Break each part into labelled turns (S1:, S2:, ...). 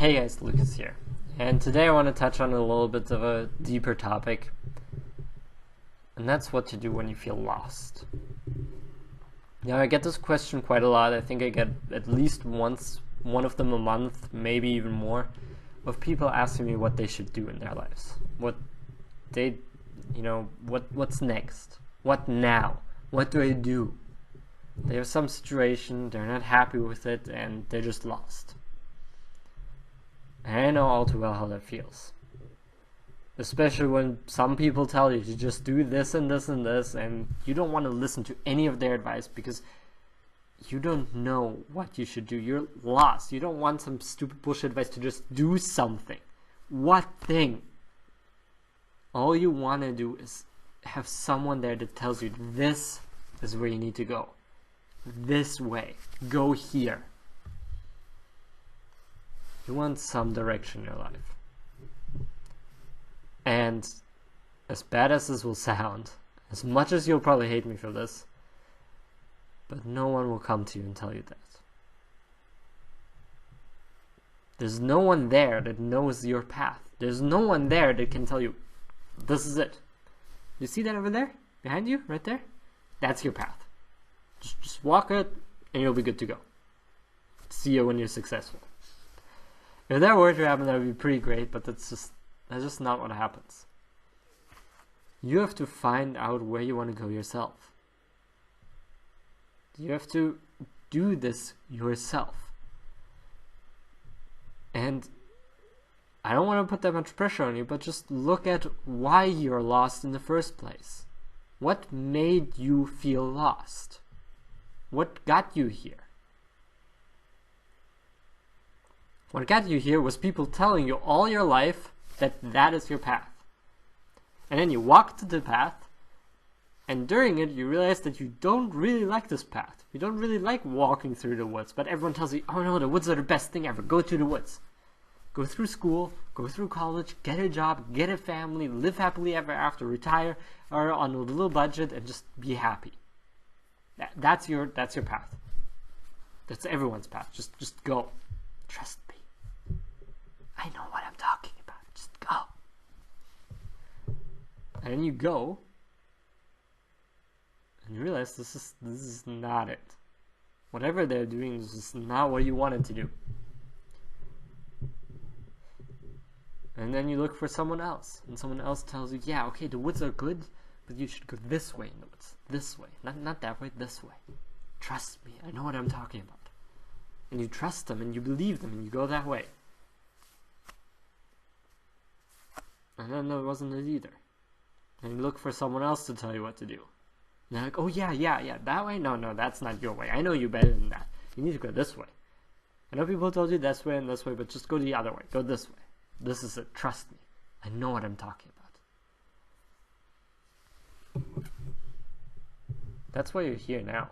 S1: Hey guys, Lucas here, and today I want to touch on a little bit of a deeper topic, and that's what to do when you feel lost. Now, I get this question quite a lot. I think I get at least one of them a month, maybe even more, of people asking me what they should do in their lives. What's next? What now? What do I do? They have some situation, they're not happy with it, and they're just lost. And I know all too well how that feels. Especially when some people tell you to just do this and this and this, and you don't want to listen to any of their advice because you don't know what you should do. You're lost. You don't want some stupid bullshit advice to just do something. What thing? All you want to do is have someone there that tells you this is where you need to go. This way. Go here. You want some direction in your life. And as bad as this will sound, as much as you'll probably hate me for this, but no one will come to you and tell you that. There's no one there that knows your path. There's no one there that can tell you, this is it. You see that over there? Behind you? Right there? That's your path. Just walk it and you'll be good to go. See you when you're successful. If that were to happen, that would be pretty great, but that's just not what happens. You have to find out where you want to go yourself. You have to do this yourself. And I don't want to put that much pressure on you, but just look at why you're lost in the first place. What made you feel lost? What got you here? What got you here was people telling you all your life that that is your path. And then you walked the path, and during it you realize that you don't really like this path. You don't really like walking through the woods, but everyone tells you, oh no, the woods are the best thing ever. Go to the woods. Go through school, go through college, get a job, get a family, live happily ever after, retire, or on a little budget, and just be happy. That's your path. That's everyone's path. Just go. Trust me. I know what I'm talking about. Just go. And then you go, and you realize this is not it. Whatever they're doing is just not what you wanted to do. And then you look for someone else, and someone else tells you, yeah, okay, the woods are good, but you should go this way in the woods. This way. Not that way, this way. Trust me, I know what I'm talking about. And you trust them, and you believe them, and you go that way. And then there wasn't it either. And you look for someone else to tell you what to do. And they're like, oh yeah, that way? No, that's not your way. I know you better than that. You need to go this way. I know people told you this way and this way, but just go the other way. Go this way. This is it. Trust me. I know what I'm talking about. That's why you're here now.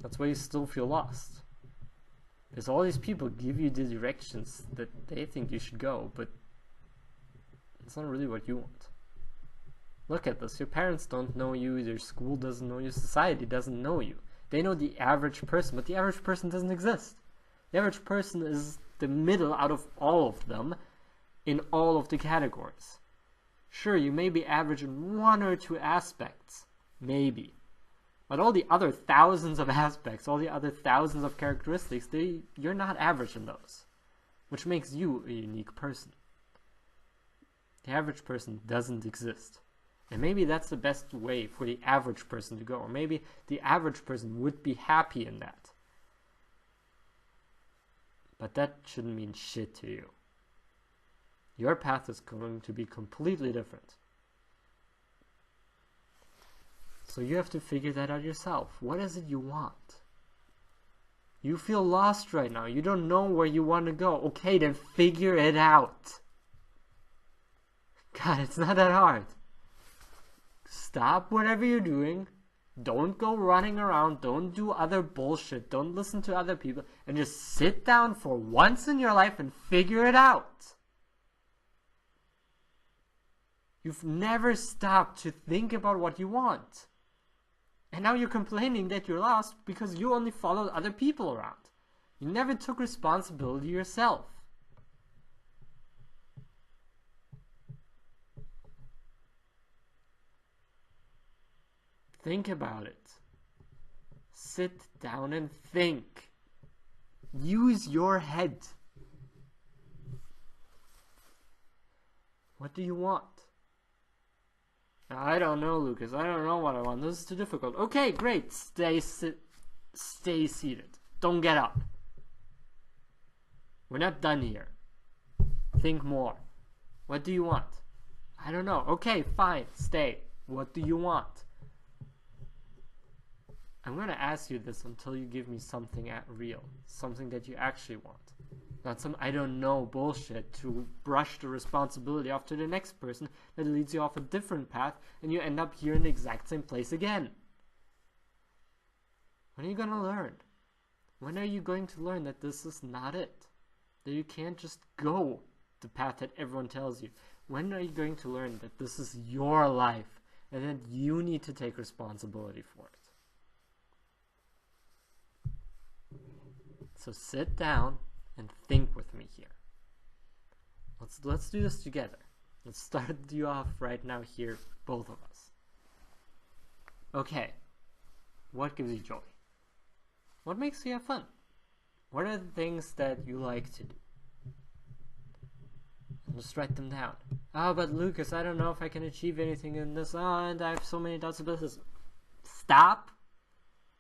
S1: That's why you still feel lost. Because all these people give you the directions that they think you should go, but it's not really what you want. Look at this. Your parents don't know you, your school doesn't know you, society doesn't know you. They know the average person, but the average person doesn't exist. The average person is the middle out of all of them in all of the categories. Sure, you may be average in one or two aspects, maybe. But all the other thousands of aspects, all the other thousands of characteristics, you're not average in those. Which makes you a unique person. The average person doesn't exist. And maybe that's the best way for the average person to go. Or maybe the average person would be happy in that. But that shouldn't mean shit to you. Your path is going to be completely different. So you have to figure that out yourself. What is it you want? You feel lost right now. You don't know where you want to go. Okay, then figure it out. God, it's not that hard. Stop whatever you're doing. Don't go running around. Don't do other bullshit. Don't listen to other people. And just sit down for once in your life and figure it out. You've never stopped to think about what you want. And now you're complaining that you're lost because you only followed other people around. You never took responsibility yourself. Think about it. Sit down and think. Use your head. What do you want? I don't know, Lucas. I don't know what I want. This is too difficult. Okay, great. Stay seated. Don't get up. We're not done here. Think more. What do you want? I don't know. Okay, fine. Stay. What do you want? I'm going to ask you this until you give me something real. Something that you actually want. Not some I don't know bullshit to brush the responsibility off to the next person that leads you off a different path and you end up here in the exact same place again. When are you going to learn? When are you going to learn that this is not it? That you can't just go the path that everyone tells you? When are you going to learn that this is your life and that you need to take responsibility for it? So sit down and think with me here. Let's do this together. Let's start you off right now here, both of us. Okay, what gives you joy? What makes you have fun? What are the things that you like to do? And just write them down. Oh, but Lucas, I don't know if I can achieve anything in this. Oh, and I have so many doubts about this. Stop!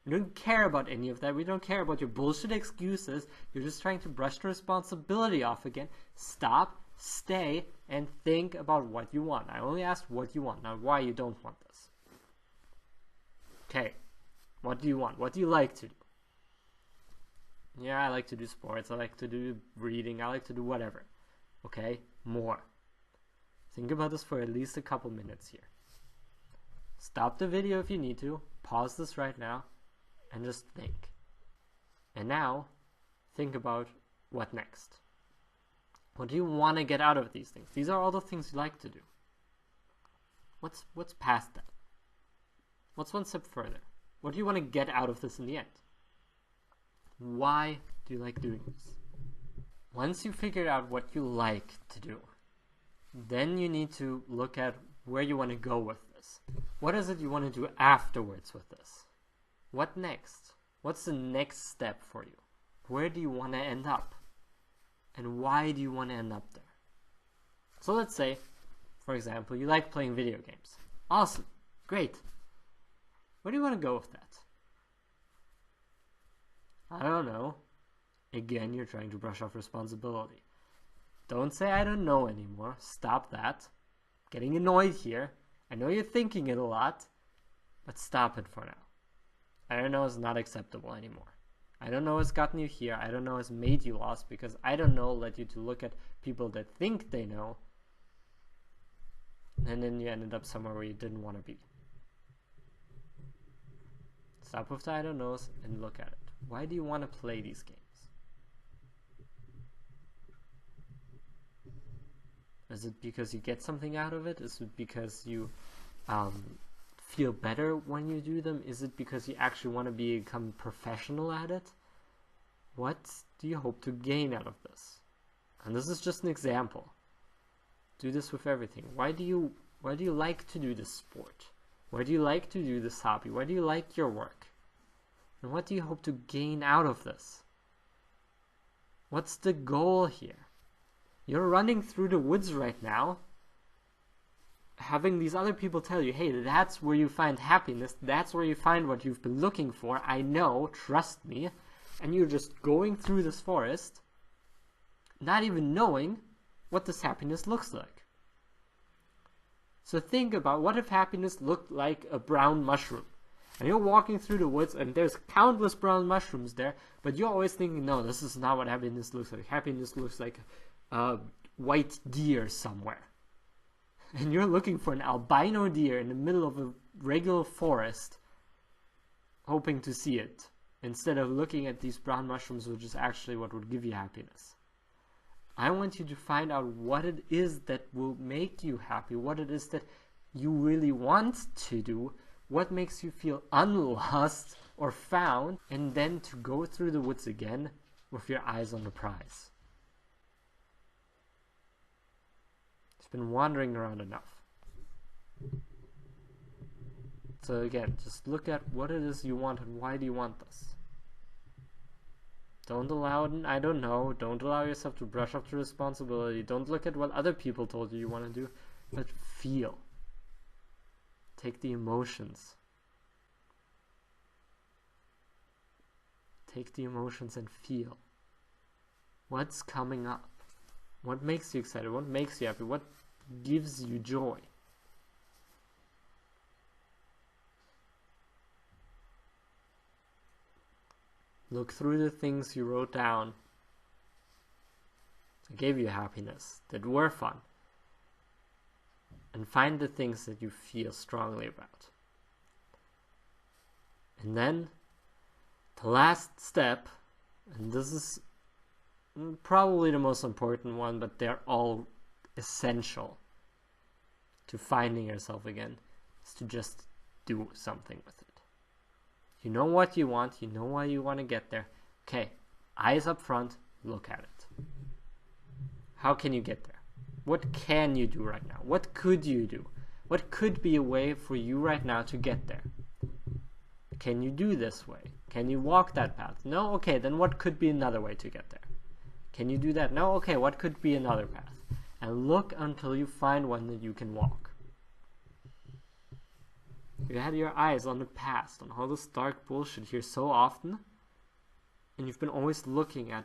S1: We don't care about any of that. We don't care about your bullshit excuses. You're just trying to brush the responsibility off again. Stop, stay, and think about what you want. I only asked what you want, not why you don't want this. Okay, what do you want? What do you like to do? Yeah, I like to do sports. I like to do reading. I like to do whatever. Okay, more. Think about this for at least a couple minutes here. Stop the video if you need to. Pause this right now. And just think. And now, think about what next. What do you want to get out of these things? These are all the things you like to do. What's past that? What's one step further? What do you want to get out of this in the end? Why do you like doing this? Once you figure out what you like to do, then you need to look at where you want to go with this. What is it you want to do afterwards with this? What next? What's the next step for you? Where do you want to end up? And why do you want to end up there? So let's say, for example, you like playing video games. Awesome. Great. Where do you want to go with that? I don't know. Again, you're trying to brush off responsibility. Don't say I don't know anymore. Stop that. Getting annoyed here. I know you're thinking it a lot, but stop it for now. I don't know is not acceptable anymore. I don't know has gotten you here. I don't know has made you lost because I don't know led you to look at people that think they know, and then you ended up somewhere where you didn't want to be. Stop with the I don't knows and look at it. Why do you want to play these games? Is it because you get something out of it? Is it because you feel better when you do them? Is it because you actually want to become professional at it? What do you hope to gain out of this? And this is just an example. Do this with everything. Why do you like to do this sport? Why do you like to do this hobby? Why do you like your work? And what do you hope to gain out of this? What's the goal here? You're running through the woods right now, having these other people tell you, hey, that's where you find happiness, that's where you find what you've been looking for, I know, trust me, and you're just going through this forest, not even knowing what this happiness looks like. So think about, what if happiness looked like a brown mushroom? And you're walking through the woods and there's countless brown mushrooms there, but you're always thinking, no, this is not what happiness looks like. Happiness looks like a white deer somewhere. And you're looking for an albino deer in the middle of a regular forest, hoping to see it, instead of looking at these brown mushrooms, which is actually what would give you happiness. I want you to find out what it is that will make you happy, what it is that you really want to do, what makes you feel unlost or found, and then to go through the woods again with your eyes on the prize. It's been wandering around enough. So again, just look at what it is you want and why do you want this. Don't allow it, I don't know, don't allow yourself to brush off the responsibility. Don't look at what other people told you want to do, but feel. Take the emotions. Take the emotions and feel. What's coming up? What makes you excited? What makes you happy? What gives you joy? Look through the things you wrote down that gave you happiness, that were fun, and find the things that you feel strongly about. And then, the last step, and this is probably the most important one, but they're all essential to finding yourself again, is to just do something with it. You know what you want, you know why you want to get there. Okay, eyes up front, look at it. How can you get there? What can you do right now? What could you do? What could be a way for you right now to get there? Can you do this way? Can you walk that path? No? Okay, then what could be another way to get there? Can you do that? No? Okay, what could be another path? And look until you find one that you can walk. You had your eyes on the past, on all this dark bullshit here so often, and you've been always looking at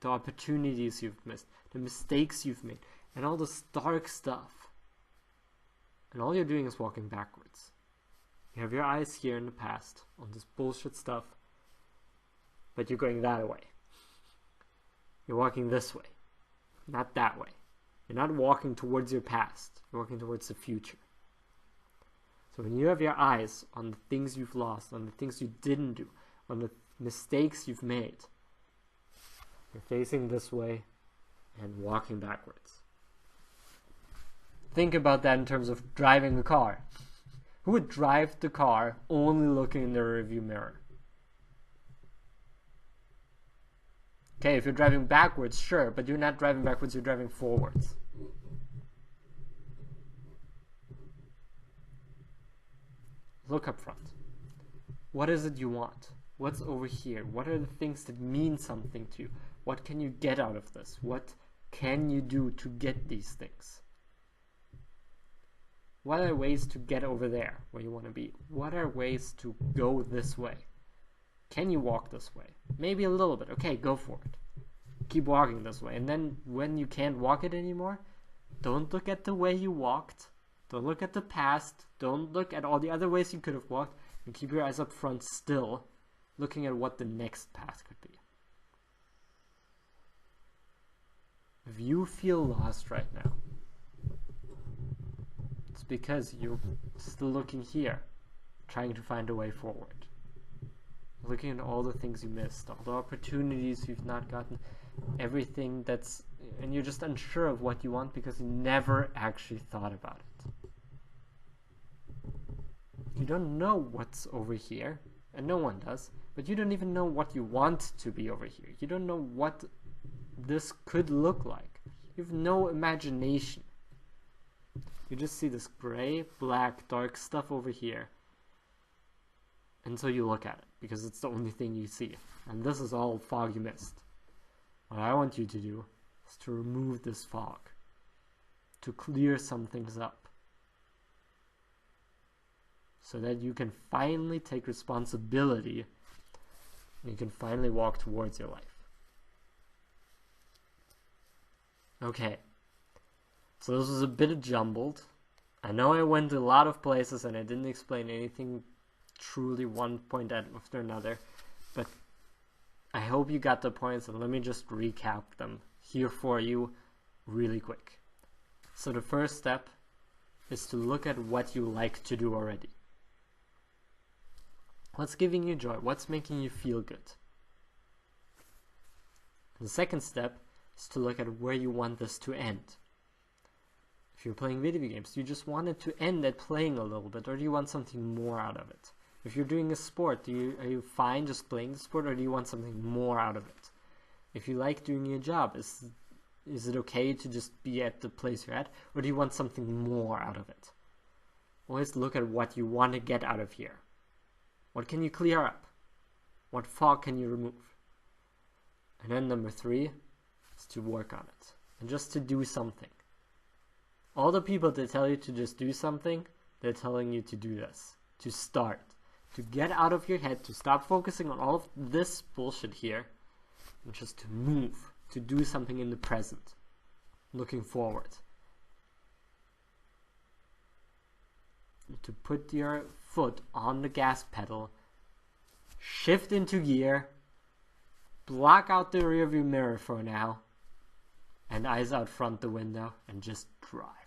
S1: the opportunities you've missed, the mistakes you've made, and all this dark stuff. And all you're doing is walking backwards. You have your eyes here in the past, on this bullshit stuff, but you're going that way. You're walking this way, not that way. You're not walking towards your past, you're walking towards the future. So when you have your eyes on the things you've lost, on the things you didn't do, on the mistakes you've made, you're facing this way and walking backwards. Think about that in terms of driving a car. Who would drive the car only looking in the rearview mirror? Okay, if you're driving backwards, sure, but you're not driving backwards, you're driving forwards. Look up front. What is it you want? What's over here? What are the things that mean something to you? What can you get out of this? What can you do to get these things? What are ways to get over there where you want to be? What are ways to go this way? Can you walk this way? Maybe a little bit. Okay, go for it. Keep walking this way. And then when you can't walk it anymore, don't look at the way you walked. Don't look at the past. Don't look at all the other ways you could have walked. And keep your eyes up front still, looking at what the next path could be. If you feel lost right now, it's because you're still looking here, trying to find a way forward. Looking at all the things you missed, all the opportunities you've not gotten, everything that's, and you're just unsure of what you want because you never actually thought about it. You don't know what's over here, and no one does, but you don't even know what you want to be over here. You don't know what this could look like. You have no imagination. You just see this gray, black, dark stuff over here. And so you look at it, because it's the only thing you see. And this is all fog you missed. What I want you to do is to remove this fog. To clear some things up. So that you can finally take responsibility and you can finally walk towards your life. Okay. So this was a bit jumbled. I know I went to a lot of places and I didn't explain anything truly one point after another, but I hope you got the points, and let me just recap them here for you really quick. So the first step is to look at what you like to do already. What's giving you joy? What's making you feel good? And the second step is to look at where you want this to end. If you're playing video games, do you just want it to end at playing a little bit, or do you want something more out of it? If you're doing a sport, are you fine just playing the sport, or do you want something more out of it? If you like doing your job, is it okay to just be at the place you're at, or do you want something more out of it? Always look at what you want to get out of here. What can you clear up? What fog can you remove? And then number 3 is to work on it. And just to do something. All the people that tell you to just do something, they're telling you to do this. To start. To get out of your head, to stop focusing on all of this bullshit here, and just to move. To do something in the present. Looking forward. To put your foot on the gas pedal, shift into gear, block out the rearview mirror for now, and eyes out front the window, and just drive.